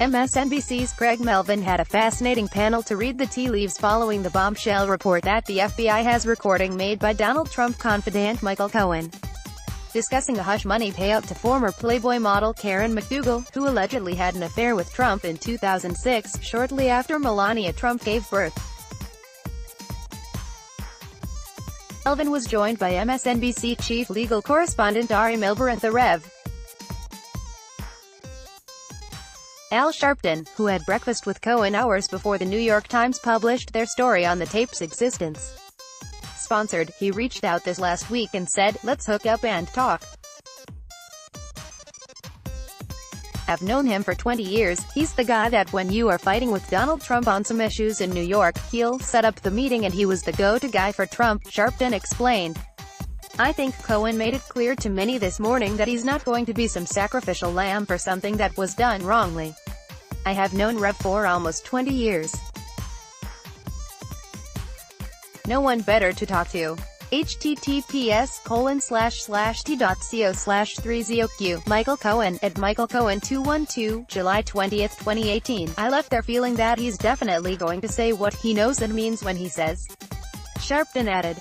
MSNBC's Craig Melvin had a fascinating panel to read the tea leaves following the bombshell report that the FBI has recording made by Donald Trump confidant Michael Cohen, discussing a hush money payout to former Playboy model Karen McDougal, who allegedly had an affair with Trump in 2006, shortly after Melania Trump gave birth. Melvin was joined by MSNBC chief legal correspondent Ari Melber and the Rev. Al Sharpton, who had breakfast with Cohen hours before the New York Times published their story on the tape's existence. Sponsored, he reached out this last week and said, "Let's hook up and talk. I've known him for 20 years, he's the guy that when you are fighting with Donald Trump on some issues in New York, he'll set up the meeting and he was the go-to guy for Trump," Sharpton explained. "I think Cohen made it clear to many this morning that he's not going to be some sacrificial lamb for something that was done wrongly. I have known Rev for almost 20 years. No one better to talk to. https://t.co/30q Michael Cohen, at Michael Cohen 212, July 20, 2018. I left there feeling that he's definitely going to say what he knows and means when he says," Sharpton added.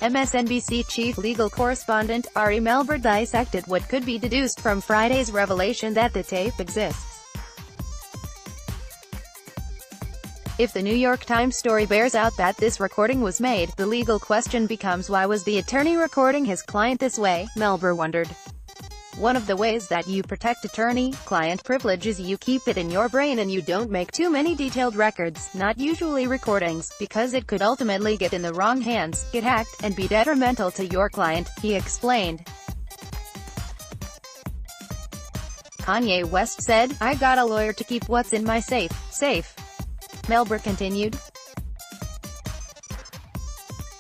MSNBC chief legal correspondent Ari Melber dissected what could be deduced from Friday's revelation that the tape exists. If the New York Times story bears out that this recording was made, the legal question becomes, why was the attorney recording his client this way, Melber wondered. One of the ways that you protect attorney-client privilege is you keep it in your brain and you don't make too many detailed records, not usually recordings, because it could ultimately get in the wrong hands, get hacked, and be detrimental to your client, he explained. Kanye West said, "I got a lawyer to keep what's in my safe." Melber continued.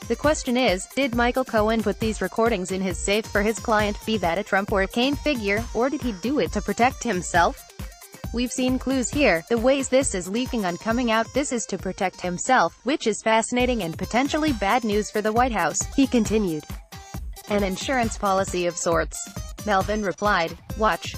The question is, did Michael Cohen put these recordings in his safe for his client, be that a Trump or a Kane figure, or did he do it to protect himself? We've seen clues here. The ways this is leaking and coming out, this is to protect himself, which is fascinating and potentially bad news for the White House, he continued. An insurance policy of sorts. Melvin replied. Watch.